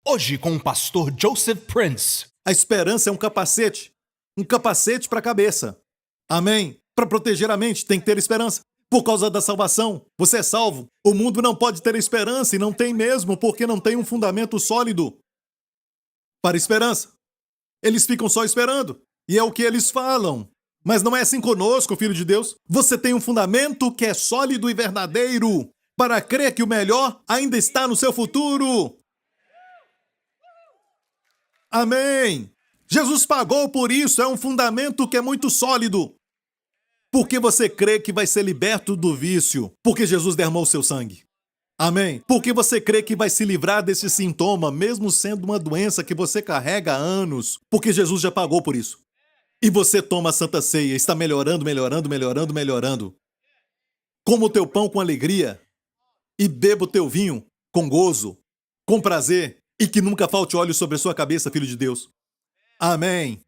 Hoje com o pastor Joseph Prince. A esperança é um capacete para a cabeça. Amém? Para proteger a mente, tem que ter esperança. Por causa da salvação, você é salvo. O mundo não pode ter esperança e não tem mesmo, porque não tem um fundamento sólido para esperança. Eles ficam só esperando, e é o que eles falam. Mas não é assim conosco, filho de Deus. Você tem um fundamento que é sólido e verdadeiro para crer que o melhor ainda está no seu futuro. Amém! Jesus pagou por isso, é um fundamento que é muito sólido. Porque você crê que vai ser liberto do vício, porque Jesus derramou seu sangue. Amém? Porque você crê que vai se livrar desse sintoma, mesmo sendo uma doença que você carrega há anos, porque Jesus já pagou por isso. E você toma a Santa Ceia, está melhorando. Como o teu pão com alegria e beba o teu vinho com gozo, com prazer, e que nunca falte óleo sobre a sua cabeça, filho de Deus. Amém.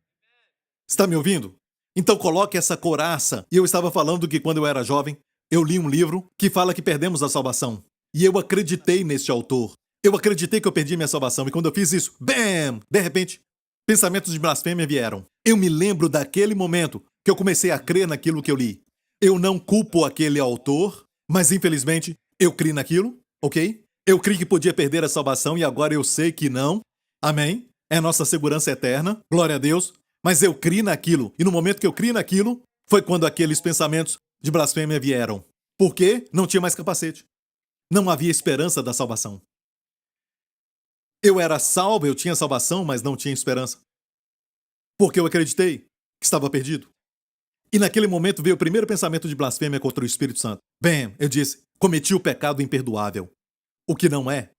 Está me ouvindo? Então coloque essa couraça. E eu estava falando que quando eu era jovem, eu li um livro que fala que perdemos a salvação. E eu acreditei neste autor. Eu acreditei que eu perdi minha salvação. E quando eu fiz isso, bam! De repente, pensamentos de blasfêmia vieram. Eu me lembro daquele momento que eu comecei a crer naquilo que eu li. Eu não culpo aquele autor, mas infelizmente eu criei naquilo, ok? Eu criei que podia perder a salvação e agora eu sei que não. Amém? É nossa segurança eterna. Glória a Deus. Mas eu criei naquilo. E no momento que eu criei naquilo, foi quando aqueles pensamentos de blasfêmia vieram. Por quê? Não tinha mais capacete. Não havia esperança da salvação. Eu era salvo, eu tinha salvação, mas não tinha esperança. Porque eu acreditei que estava perdido. E naquele momento veio o primeiro pensamento de blasfêmia contra o Espírito Santo. Bem, eu disse, cometi o pecado imperdoável. O que não é.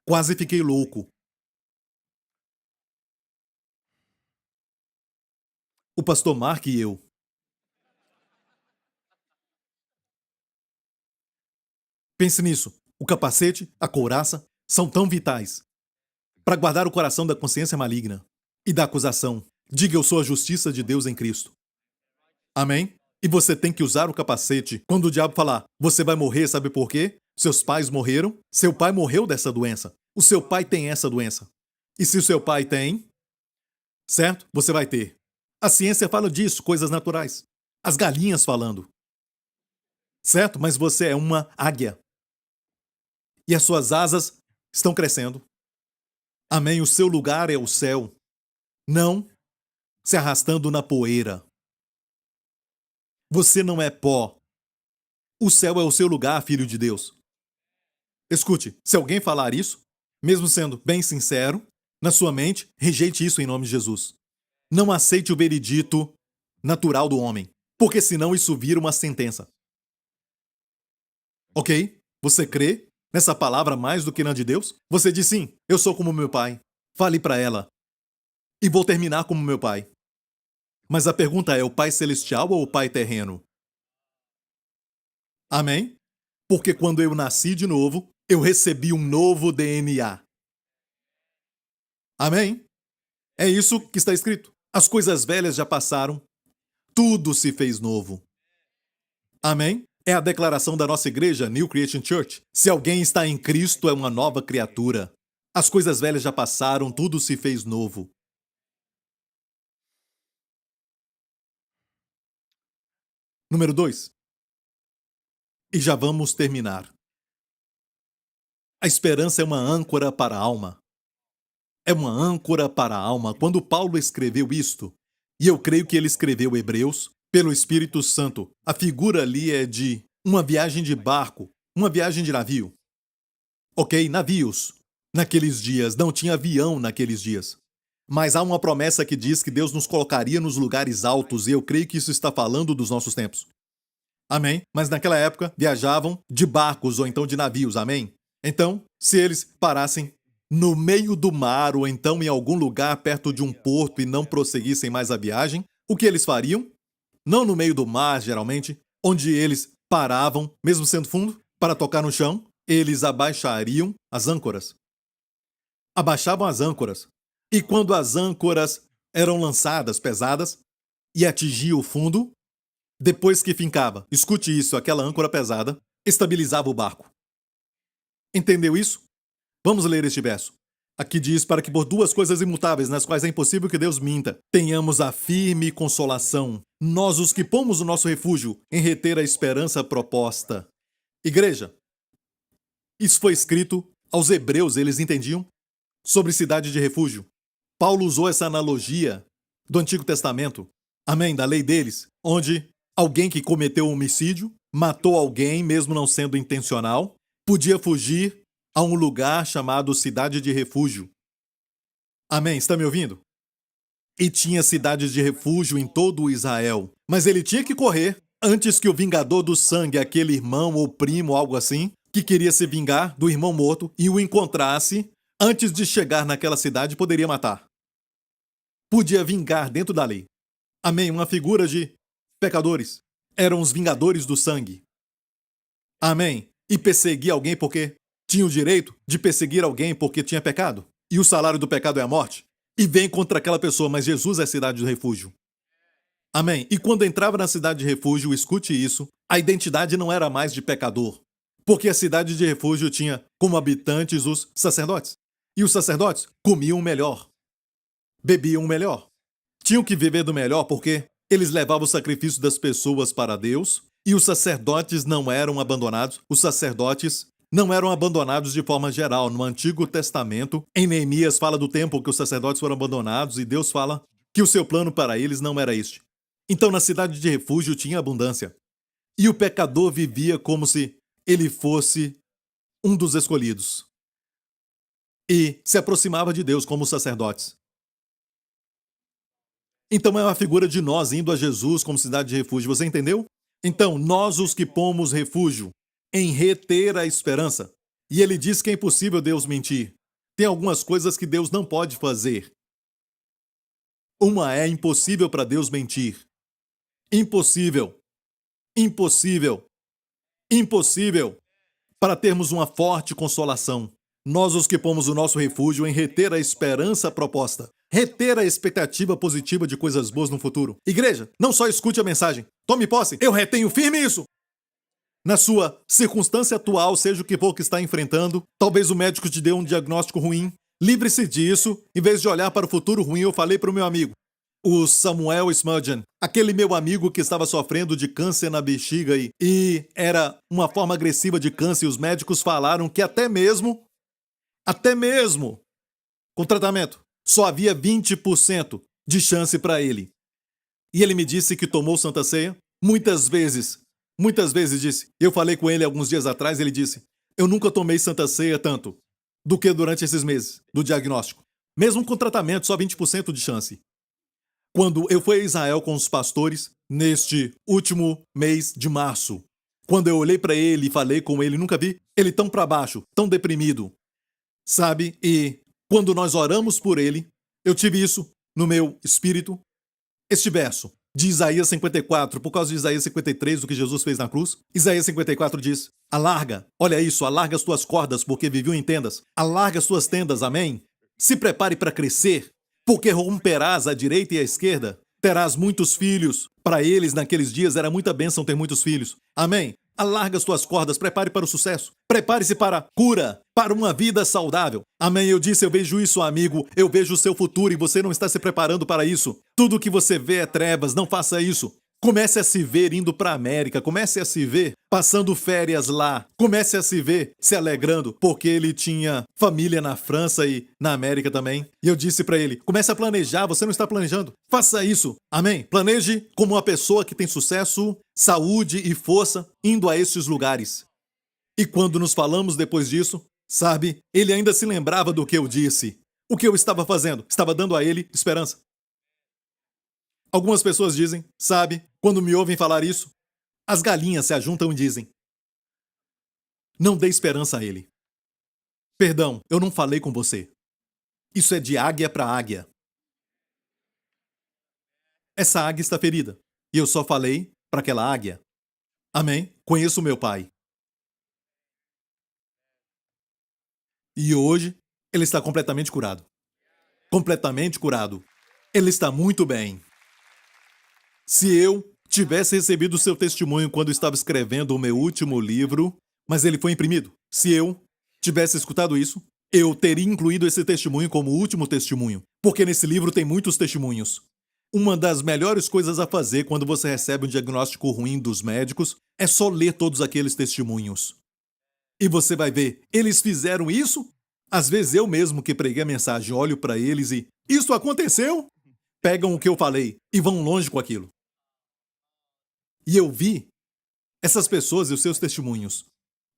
Quase fiquei louco. O pastor Mark e eu. Pense nisso. O capacete, a couraça, são tão vitais para guardar o coração da consciência maligna e da acusação. Diga, eu sou a justiça de Deus em Cristo. Amém? E você tem que usar o capacete quando o diabo falar, você vai morrer, sabe por quê? Seus pais morreram, seu pai morreu dessa doença. O seu pai tem essa doença. E se o seu pai tem, certo? Você vai ter. A ciência fala disso, coisas naturais. As galinhas falando. Certo? Mas você é uma águia. E as suas asas estão crescendo. Amém? O seu lugar é o céu. Não se arrastando na poeira. Você não é pó. O céu é o seu lugar, filho de Deus. Escute, se alguém falar isso, mesmo sendo bem sincero, na sua mente, rejeite isso em nome de Jesus. Não aceite o veredito natural do homem, porque senão isso vira uma sentença. Ok? Você crê nessa palavra mais do que na de Deus? Você diz sim, eu sou como meu pai. Fale para ela. E vou terminar como meu pai. Mas a pergunta é, o pai celestial ou o pai terreno? Amém? Porque quando eu nasci de novo, eu recebi um novo DNA. Amém? É isso que está escrito. As coisas velhas já passaram, tudo se fez novo. Amém? É a declaração da nossa igreja, New Creation Church. Se alguém está em Cristo, é uma nova criatura. As coisas velhas já passaram, tudo se fez novo. Número 2. E já vamos terminar. A esperança é uma âncora para a alma. É uma âncora para a alma. Quando Paulo escreveu isto, e eu creio que ele escreveu Hebreus, pelo Espírito Santo, a figura ali é de uma viagem de barco, uma viagem de navio. Ok? Navios. Naqueles dias, não tinha avião naqueles dias. Mas há uma promessa que diz que Deus nos colocaria nos lugares altos, e eu creio que isso está falando dos nossos tempos. Amém? Mas naquela época, viajavam de barcos ou então de navios, amém? Então, se eles parassem no meio do mar ou então em algum lugar perto de um porto e não prosseguissem mais a viagem, o que eles fariam? Não no meio do mar, geralmente, onde eles paravam, mesmo sendo fundo, para tocar no chão, eles abaixariam as âncoras. Abaixavam as âncoras. E quando as âncoras eram lançadas, pesadas, e atingiam o fundo, depois que fincava, escute isso, aquela âncora pesada, estabilizava o barco. Entendeu isso? Vamos ler este verso. Aqui diz, para que por duas coisas imutáveis, nas quais é impossível que Deus minta, tenhamos a firme consolação, nós os que pomos o nosso refúgio em reter a esperança proposta. Igreja, isso foi escrito aos hebreus, eles entendiam? Sobre cidade de refúgio. Paulo usou essa analogia do Antigo Testamento, amém, da lei deles, onde alguém que cometeu um homicídio, matou alguém, mesmo não sendo intencional, podia fugir a um lugar chamado cidade de refúgio. Amém, está me ouvindo? E tinha cidades de refúgio em todo o Israel, mas ele tinha que correr antes que o vingador do sangue, aquele irmão ou primo, algo assim, que queria se vingar do irmão morto e o encontrasse, antes de chegar naquela cidade, poderia matar. Podia vingar dentro da lei. Amém, uma figura de pecadores. Eram os vingadores do sangue. Amém, e perseguir alguém porque tinha o direito de perseguir alguém porque tinha pecado. E o salário do pecado é a morte. E vem contra aquela pessoa, mas Jesus é a cidade de refúgio. Amém. E quando entrava na cidade de refúgio, escute isso, a identidade não era mais de pecador. Porque a cidade de refúgio tinha como habitantes os sacerdotes. E os sacerdotes comiam melhor. Bebiam melhor. Tinham que viver do melhor porque eles levavam o sacrifício das pessoas para Deus e os sacerdotes não eram abandonados. Os sacerdotes não eram abandonados de forma geral. No Antigo Testamento, em Neemias fala do tempo que os sacerdotes foram abandonados e Deus fala que o seu plano para eles não era este. Então, na cidade de refúgio tinha abundância. E o pecador vivia como se ele fosse um dos escolhidos. E se aproximava de Deus como os sacerdotes. Então é uma figura de nós indo a Jesus como cidade de refúgio. Você entendeu? Então, nós os que pomos refúgio em reter a esperança. E ele diz que é impossível Deus mentir. Tem algumas coisas que Deus não pode fazer. Uma é impossível para Deus mentir. Impossível. Impossível. Impossível. Para termos uma forte consolação. Nós os que pomos o nosso refúgio em reter a esperança proposta. Reter a expectativa positiva de coisas boas no futuro. Igreja, não só escute a mensagem. Tome posse. Eu retenho firme isso. Na sua circunstância atual, seja o que for que está enfrentando, talvez o médico te dê um diagnóstico ruim. Livre-se disso. Em vez de olhar para o futuro ruim, eu falei para o meu amigo, o Samuel Spurgeon, aquele meu amigo que estava sofrendo de câncer na bexiga e era uma forma agressiva de câncer. E os médicos falaram que até mesmo com tratamento, só havia 20% de chance para ele. E ele me disse que tomou Santa Ceia muitas vezes disse. Eu falei com ele alguns dias atrás, ele disse, eu nunca tomei Santa Ceia tanto do que durante esses meses do diagnóstico. Mesmo com tratamento, só 20% de chance. Quando eu fui a Israel com os pastores, neste último mês de março, quando eu olhei para ele e falei com ele, nunca vi ele tão para baixo, tão deprimido. Sabe? E quando nós oramos por ele, eu tive isso no meu espírito. Este verso de Isaías 54, por causa de Isaías 53, do que Jesus fez na cruz. Isaías 54 diz, alarga, olha isso, alarga as tuas cordas, porque viviam em tendas. Alarga as tuas tendas, amém? Se prepare para crescer, porque romperás à direita e à esquerda. Terás muitos filhos. Para eles, naqueles dias, era muita bênção ter muitos filhos. Amém? Alarga as tuas cordas, prepare para o sucesso. Prepare-se para a cura, para uma vida saudável. Amém? Eu disse, eu vejo isso, amigo. Eu vejo o seu futuro e você não está se preparando para isso. Tudo que você vê é trevas, não faça isso. Comece a se ver indo para a América, comece a se ver passando férias lá, comece a se ver se alegrando, porque ele tinha família na França e na América também. E eu disse para ele, comece a planejar, você não está planejando, faça isso, amém? Planeje como uma pessoa que tem sucesso, saúde e força indo a esses lugares. E quando nos falamos depois disso, sabe, ele ainda se lembrava do que eu disse. O que eu estava fazendo? Estava dando a ele esperança. Algumas pessoas dizem, sabe, quando me ouvem falar isso, as galinhas se ajuntam e dizem, não dê esperança a ele. Perdão, eu não falei com você. Isso é de águia para águia. Essa águia está ferida, e eu só falei para aquela águia. Amém? Conheço meu pai. E hoje, ele está completamente curado. Completamente curado. Ele está muito bem. Se eu tivesse recebido o seu testemunho quando estava escrevendo o meu último livro, mas ele foi imprimido. Se eu tivesse escutado isso, eu teria incluído esse testemunho como último testemunho, porque nesse livro tem muitos testemunhos. Uma das melhores coisas a fazer quando você recebe um diagnóstico ruim dos médicos é só ler todos aqueles testemunhos. E você vai ver, eles fizeram isso? Às vezes eu mesmo que preguei a mensagem olho para eles e isso aconteceu? Pegam o que eu falei e vão longe com aquilo. E eu vi essas pessoas e os seus testemunhos.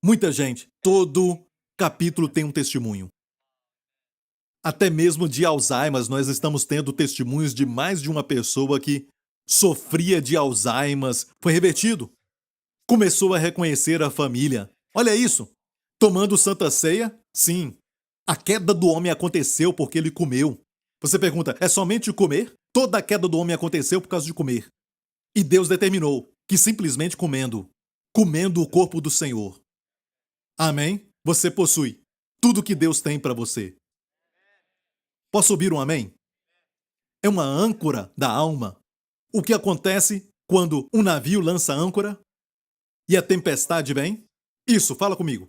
Muita gente, todo capítulo tem um testemunho. Até mesmo de Alzheimer, nós estamos tendo testemunhos de mais de uma pessoa que sofria de Alzheimer, foi revertido. Começou a reconhecer a família. Olha isso. Tomando Santa Ceia, sim. A queda do homem aconteceu porque ele comeu. Você pergunta, é somente comer? Toda a queda do homem aconteceu por causa de comer. E Deus determinou que simplesmente comendo o corpo do Senhor. Amém? Você possui tudo que Deus tem para você. Posso ouvir um amém? É uma âncora da alma. O que acontece quando um navio lança âncora e a tempestade vem? Isso, fala comigo.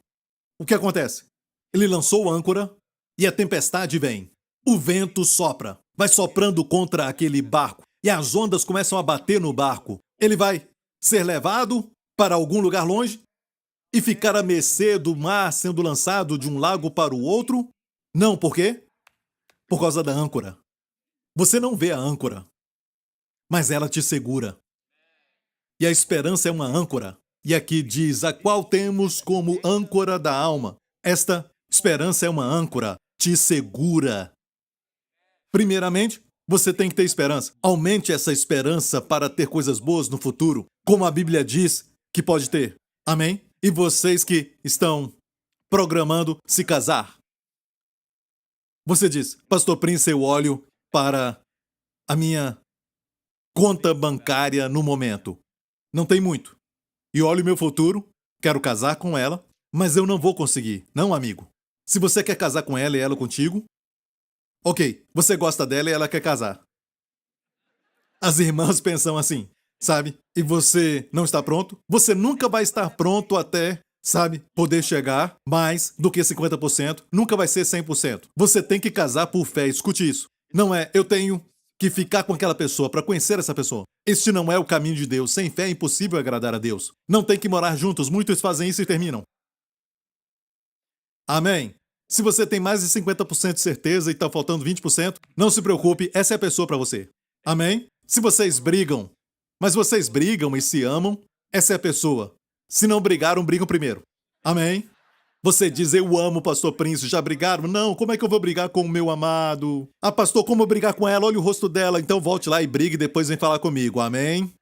O que acontece? Ele lançou âncora e a tempestade vem. O vento sopra, vai soprando contra aquele barco e as ondas começam a bater no barco. Ele vai ser levado para algum lugar longe e ficar à mercê do mar sendo lançado de um lago para o outro? Não, por quê? Por causa da âncora. Você não vê a âncora, mas ela te segura. E a esperança é uma âncora. E aqui diz, a qual temos como âncora da alma. Esta esperança é uma âncora, te segura. Primeiramente, você tem que ter esperança. Aumente essa esperança para ter coisas boas no futuro, como a Bíblia diz que pode ter. Amém? E vocês que estão programando se casar. Você diz, Pastor Prince, eu olho para a minha conta bancária no momento. Não tem muito. E olho meu futuro, quero casar com ela, mas eu não vou conseguir. Não, amigo. Se você quer casar com ela e ela contigo, ok, você gosta dela e ela quer casar. As irmãs pensam assim, sabe? E você não está pronto? Você nunca vai estar pronto até, sabe, poder chegar mais do que 50%. Nunca vai ser 100%. Você tem que casar por fé. Escute isso. Não é, eu tenho que ficar com aquela pessoa para conhecer essa pessoa. Este não é o caminho de Deus. Sem fé é impossível agradar a Deus. Não tem que morar juntos. Muitos fazem isso e terminam. Amém? Se você tem mais de 50% de certeza e está faltando 20%, não se preocupe, essa é a pessoa para você. Amém? Se vocês brigam, mas vocês brigam e se amam, essa é a pessoa. Se não brigaram, brigam primeiro. Amém? Você diz, eu amo o Pastor Prince, já brigaram? Não, como é que eu vou brigar com o meu amado? Ah, pastor, como eu brigar com ela? Olha o rosto dela, então volte lá e brigue e depois vem falar comigo, amém?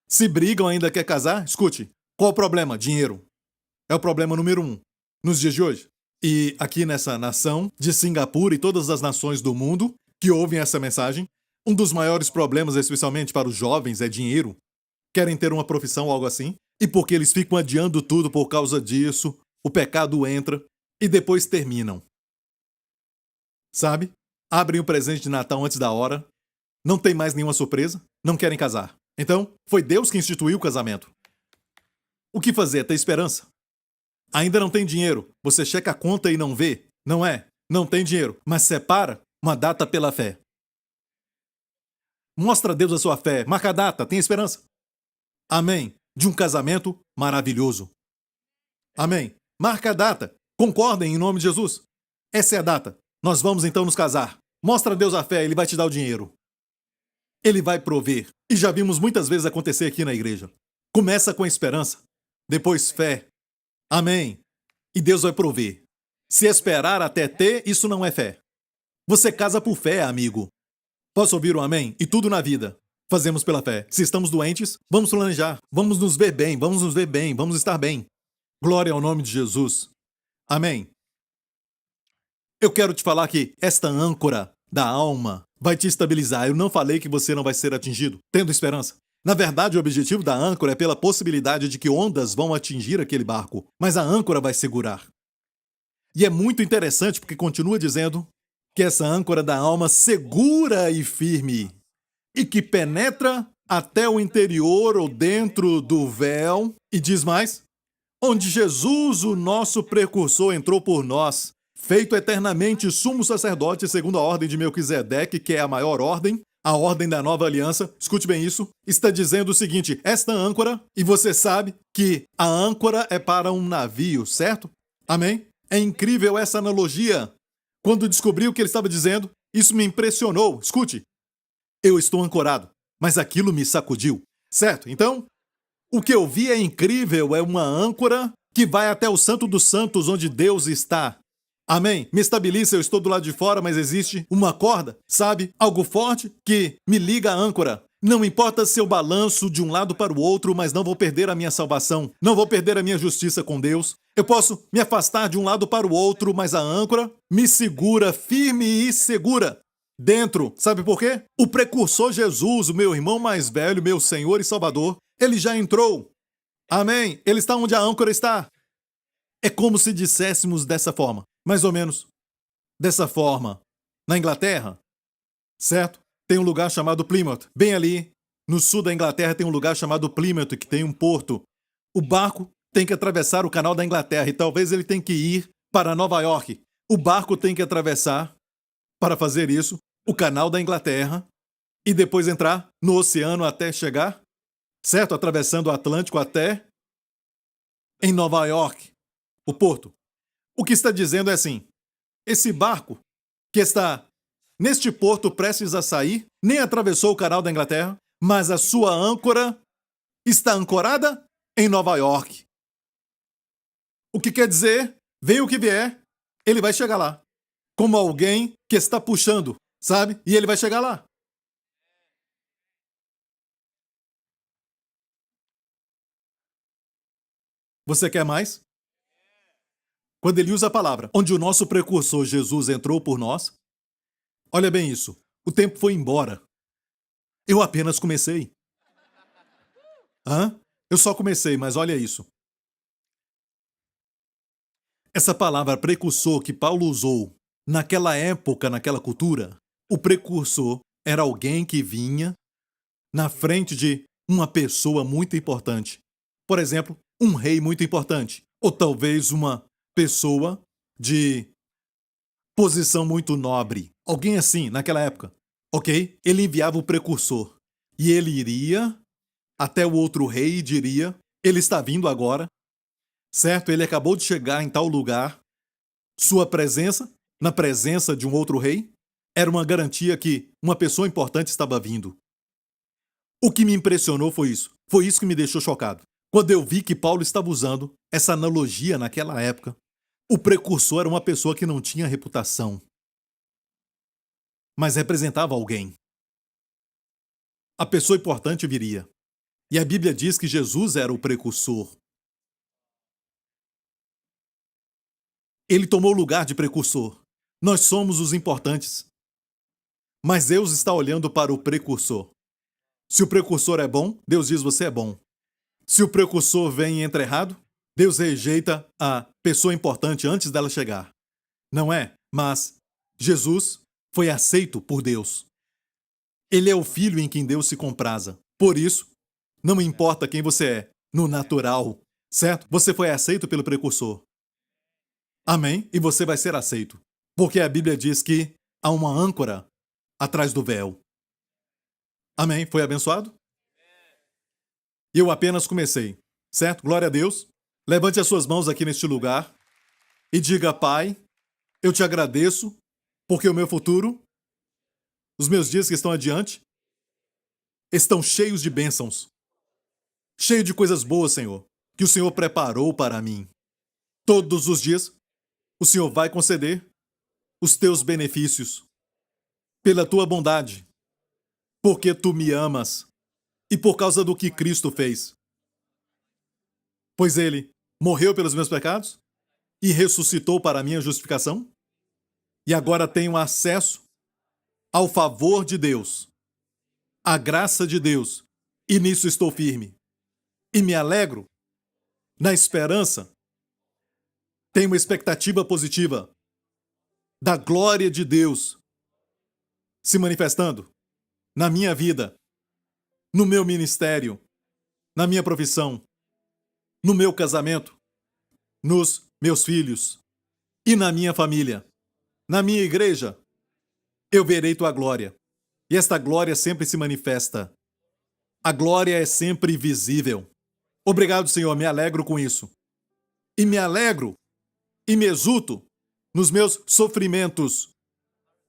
Se brigam ainda quer casar? Escute, qual o problema? Dinheiro. É o problema número 1 nos dias de hoje. E aqui nessa nação de Singapura e todas as nações do mundo que ouvem essa mensagem, um dos maiores problemas, especialmente para os jovens, é dinheiro. Querem ter uma profissão ou algo assim, e porque eles ficam adiando tudo por causa disso, o pecado entra e depois terminam. Sabe? Abrem o presente de Natal antes da hora, não tem mais nenhuma surpresa, não querem casar. Então, foi Deus que instituiu o casamento. O que fazer? Ter esperança. Ainda não tem dinheiro, você checa a conta e não vê? Não é? Não tem dinheiro, mas separa uma data pela fé. Mostra a Deus a sua fé, marca a data, tem esperança. Amém. De um casamento maravilhoso. Amém. Marca a data. Concordem em nome de Jesus. Essa é a data. Nós vamos então nos casar. Mostra a Deus a fé, Ele vai te dar o dinheiro. Ele vai prover. E já vimos muitas vezes acontecer aqui na igreja. Começa com esperança, depois fé. Amém. E Deus vai prover. Se esperar até ter, isso não é fé. Você casa por fé, amigo. Posso ouvir um amém? E tudo na vida fazemos pela fé. Se estamos doentes, vamos planejar. Vamos nos ver bem, vamos nos ver bem, vamos estar bem. Glória ao nome de Jesus. Amém. Eu quero te falar que esta âncora da alma vai te estabilizar. Eu não falei que você não vai ser atingido, tendo esperança. Na verdade, o objetivo da âncora é pela possibilidade de que ondas vão atingir aquele barco, mas a âncora vai segurar. E é muito interessante porque continua dizendo que essa âncora da alma segura e firme e que penetra até o interior ou dentro do véu. E diz mais, onde Jesus, o nosso precursor, entrou por nós, feito eternamente sumo sacerdote segundo a ordem de Melquisedeque, que é a maior ordem, a ordem da nova aliança. Escute bem isso. Está dizendo o seguinte: esta âncora, e você sabe que a âncora é para um navio, certo? Amém? É incrível essa analogia. Quando descobri o que ele estava dizendo, isso me impressionou. Escute, eu estou ancorado, mas aquilo me sacudiu, certo? Então, o que eu vi é incrível, é uma âncora que vai até o Santo dos Santos, onde Deus está. Amém? Me estabiliza, eu estou do lado de fora, mas existe uma corda, sabe? Algo forte que me liga à âncora. Não importa se eu balanço de um lado para o outro, mas não vou perder a minha salvação. Não vou perder a minha justiça com Deus. Eu posso me afastar de um lado para o outro, mas a âncora me segura firme e segura dentro. Sabe por quê? O precursor Jesus, o meu irmão mais velho, meu Senhor e Salvador, ele já entrou. Amém? Ele está onde a âncora está. É como se disséssemos dessa forma, mais ou menos dessa forma. Na Inglaterra, certo? Tem um lugar chamado Plymouth. Bem ali, no sul da Inglaterra, tem um lugar chamado Plymouth, que tem um porto. O barco tem que atravessar o canal da Inglaterra e talvez ele tenha que ir para Nova York. O barco tem que atravessar, para fazer isso, o canal da Inglaterra e depois entrar no oceano até chegar, certo? Atravessando o Atlântico até em Nova York, o porto. O que está dizendo é assim: esse barco que está neste porto prestes a sair nem atravessou o canal da Inglaterra, mas a sua âncora está ancorada em Nova York. O que quer dizer, venha o que vier, ele vai chegar lá. Como alguém que está puxando, sabe? E ele vai chegar lá. Você quer mais? Quando ele usa a palavra, onde o nosso precursor Jesus entrou por nós, olha bem isso, o tempo foi embora. Eu apenas comecei. Hã? Eu só comecei, mas olha isso. Essa palavra precursor que Paulo usou naquela época, naquela cultura, o precursor era alguém que vinha na frente de uma pessoa muito importante. Por exemplo, um rei muito importante. Ou talvez uma pessoa de posição muito nobre. Alguém assim, naquela época. Ok? Ele enviava o precursor. E ele iria até o outro rei e diria: ele está vindo agora. Certo? Ele acabou de chegar em tal lugar. Sua presença, na presença de um outro rei, era uma garantia que uma pessoa importante estava vindo. O que me impressionou foi isso. Foi isso que me deixou chocado. Quando eu vi que Paulo estava usando essa analogia naquela época, o precursor era uma pessoa que não tinha reputação, mas representava alguém. A pessoa importante viria. E a Bíblia diz que Jesus era o precursor. Ele tomou o lugar de precursor. Nós somos os importantes. Mas Deus está olhando para o precursor. Se o precursor é bom, Deus diz: você é bom. Se o precursor vem e entra errado, Deus rejeita a pessoa importante antes dela chegar. Não é? Mas Jesus foi aceito por Deus. Ele é o filho em quem Deus se compraza. Por isso, não importa quem você é, no natural, certo? Você foi aceito pelo precursor. Amém? E você vai ser aceito. Porque a Bíblia diz que há uma âncora atrás do véu. Amém? Foi abençoado? Eu apenas comecei, certo? Glória a Deus. Levante as suas mãos aqui neste lugar e diga: Pai, eu te agradeço porque o meu futuro, os meus dias que estão adiante, estão cheios de bênçãos, cheio de coisas boas, Senhor, que o Senhor preparou para mim. Todos os dias, o Senhor vai conceder os teus benefícios pela tua bondade, porque tu me amas e por causa do que Cristo fez. Pois ele morreu pelos meus pecados e ressuscitou para a minha justificação, e agora tenho acesso ao favor de Deus, à graça de Deus, e nisso estou firme. E me alegro na esperança, tenho uma expectativa positiva da glória de Deus se manifestando na minha vida, no meu ministério, na minha profissão, no meu casamento, nos meus filhos e na minha família. Na minha igreja, eu verei tua glória. E esta glória sempre se manifesta. A glória é sempre visível. Obrigado, Senhor, me alegro com isso. E me alegro e me exulto nos meus sofrimentos,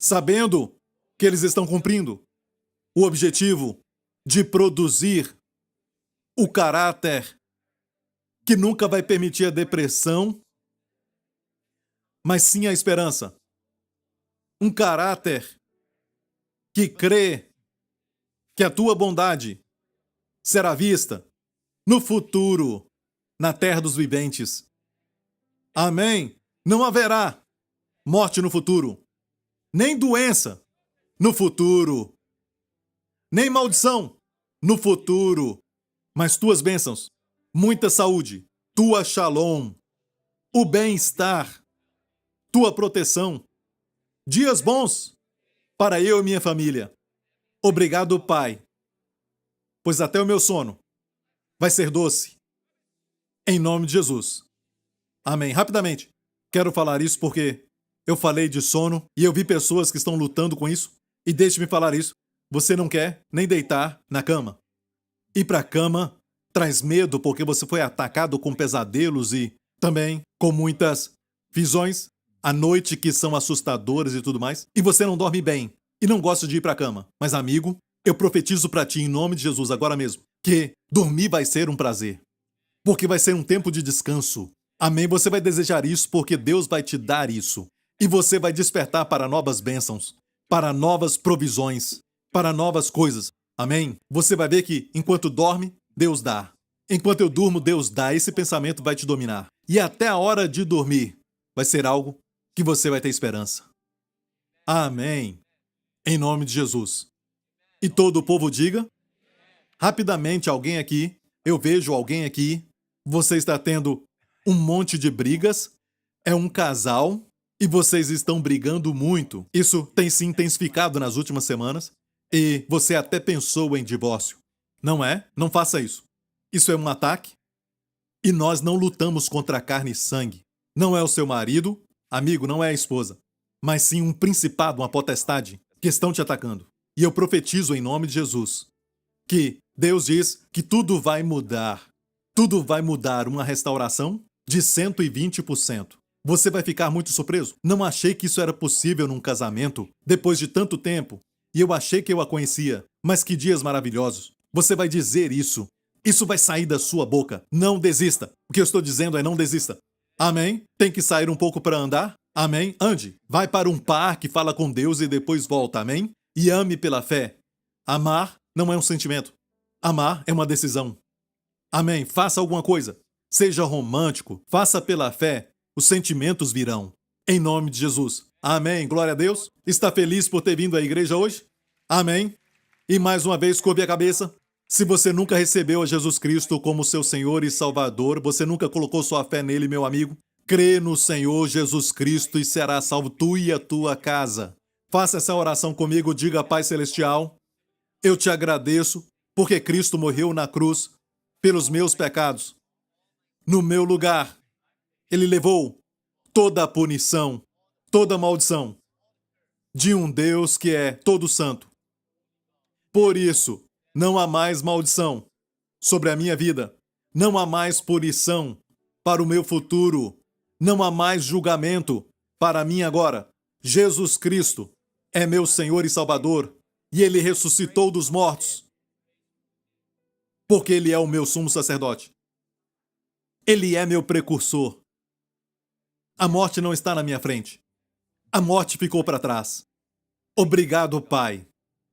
sabendo que eles estão cumprindo o objetivo de produzir o caráter que nunca vai permitir a depressão, mas sim a esperança. Um caráter que crê que a tua bondade será vista no futuro, na terra dos viventes. Amém. Não haverá morte no futuro, nem doença no futuro, nem maldição no futuro, mas tuas bênçãos, muita saúde, tua shalom, o bem-estar, tua proteção, dias bons para eu e minha família. Obrigado, Pai, pois até o meu sono vai ser doce. Em nome de Jesus. Amém. Rapidamente, quero falar isso porque eu falei de sono e eu vi pessoas que estão lutando com isso. E deixe-me falar isso. Você não quer nem deitar na cama. Ir para a cama traz medo porque você foi atacado com pesadelos e também com muitas visões à noite que são assustadoras e tudo mais. E você não dorme bem e não gosta de ir para a cama. Mas, amigo, eu profetizo para ti em nome de Jesus agora mesmo que dormir vai ser um prazer. Porque vai ser um tempo de descanso. Amém? Você vai desejar isso porque Deus vai te dar isso. E você vai despertar para novas bênçãos, para novas provisões, para novas coisas. Amém? Você vai ver que enquanto dorme, Deus dá. Enquanto eu durmo, Deus dá. Esse pensamento vai te dominar. E até a hora de dormir vai ser algo que você vai ter esperança. Amém. Em nome de Jesus. E todo o povo diga, rapidamente alguém aqui, eu vejo alguém aqui, você está tendo um monte de brigas, é um casal e vocês estão brigando muito. Isso tem se intensificado nas últimas semanas e você até pensou em divórcio. Não é? Não faça isso. Isso é um ataque e nós não lutamos contra carne e sangue. Não é o seu marido, amigo, não é a esposa, mas sim um principado, uma potestade que estão te atacando. E eu profetizo em nome de Jesus que Deus diz que tudo vai mudar. Tudo vai mudar, uma restauração de 120%. Você vai ficar muito surpreso. Não achei que isso era possível num casamento depois de tanto tempo. E eu achei que eu a conhecia. Mas que dias maravilhosos. Você vai dizer isso. Isso vai sair da sua boca. Não desista. O que eu estou dizendo é não desista. Amém? Tem que sair um pouco para andar? Amém? Ande. Vai para um parque, fala com Deus e depois volta. Amém? E ame pela fé. Amar não é um sentimento. Amar é uma decisão. Amém? Faça alguma coisa. Seja romântico. Faça pela fé. Os sentimentos virão. Em nome de Jesus. Amém. Glória a Deus. Está feliz por ter vindo à igreja hoje? Amém. E mais uma vez, curve a cabeça. Se você nunca recebeu a Jesus Cristo como seu Senhor e Salvador, você nunca colocou sua fé nele, meu amigo, crê no Senhor Jesus Cristo e será salvo tu e a tua casa. Faça essa oração comigo, diga, Pai Celestial, eu te agradeço porque Cristo morreu na cruz pelos meus pecados. No meu lugar, Ele levou toda a punição, toda a maldição de um Deus que é todo santo. Por isso, não há mais maldição sobre a minha vida. Não há mais punição para o meu futuro. Não há mais julgamento para mim agora. Jesus Cristo é meu Senhor e Salvador e Ele ressuscitou dos mortos porque Ele é o meu sumo sacerdote. Ele é meu precursor. A morte não está na minha frente. A morte ficou para trás. Obrigado, Pai.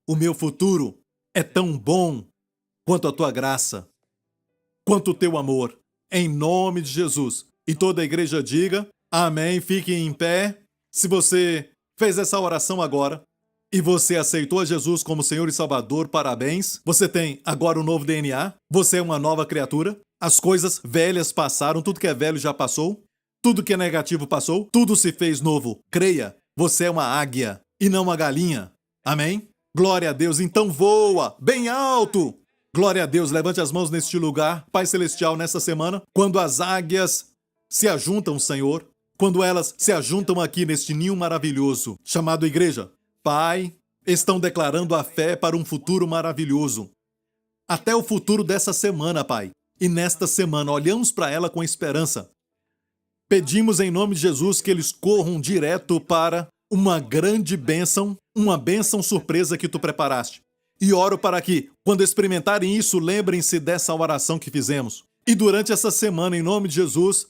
O meu futuro é tão bom quanto a tua graça, quanto o teu amor. Em nome de Jesus. E toda a igreja diga, amém, fique em pé. Se você fez essa oração agora e você aceitou a Jesus como Senhor e Salvador, parabéns. Você tem agora um novo DNA. Você é uma nova criatura. As coisas velhas passaram, tudo que é velho já passou. Tudo que é negativo passou. Tudo se fez novo. Creia, você é uma águia e não uma galinha. Amém? Glória a Deus. Então voa bem alto. Glória a Deus. Levante as mãos neste lugar. Pai Celestial, nessa semana, quando as águias se ajuntam, Senhor, quando elas se ajuntam aqui neste ninho maravilhoso, chamado igreja. Pai, estão declarando a fé para um futuro maravilhoso. Até o futuro dessa semana, Pai. E nesta semana olhamos para ela com esperança. Pedimos em nome de Jesus que eles corram direto para uma grande bênção, uma bênção surpresa que tu preparaste. E oro para que, quando experimentarem isso, lembrem-se dessa oração que fizemos. E durante essa semana, em nome de Jesus,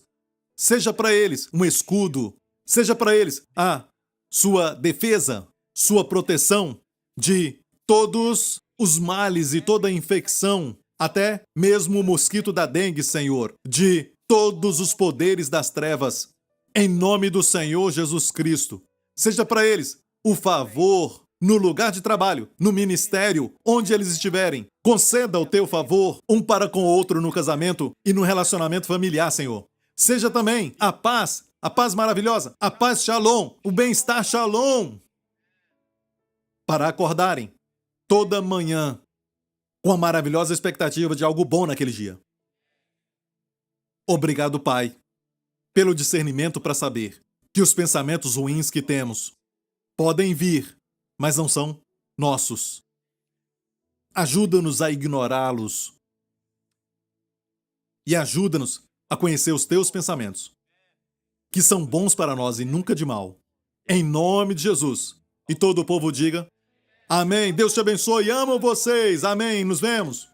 seja para eles um escudo, seja para eles a sua defesa, sua proteção de todos os males e toda a infecção, até mesmo o mosquito da dengue, Senhor, de todos os poderes das trevas, em nome do Senhor Jesus Cristo. Seja para eles o favor no lugar de trabalho, no ministério, onde eles estiverem. Conceda o teu favor um para com o outro no casamento e no relacionamento familiar, Senhor. Seja também a paz maravilhosa, a paz shalom, o bem-estar shalom, para acordarem toda manhã com a maravilhosa expectativa de algo bom naquele dia. Obrigado, Pai, pelo discernimento para saber que os pensamentos ruins que temos podem vir, mas não são nossos. Ajuda-nos a ignorá-los e ajuda-nos a conhecer os teus pensamentos, que são bons para nós e nunca de mal. Em nome de Jesus. E todo o povo diga: amém. Deus te abençoe. Amo vocês. Amém. Nos vemos.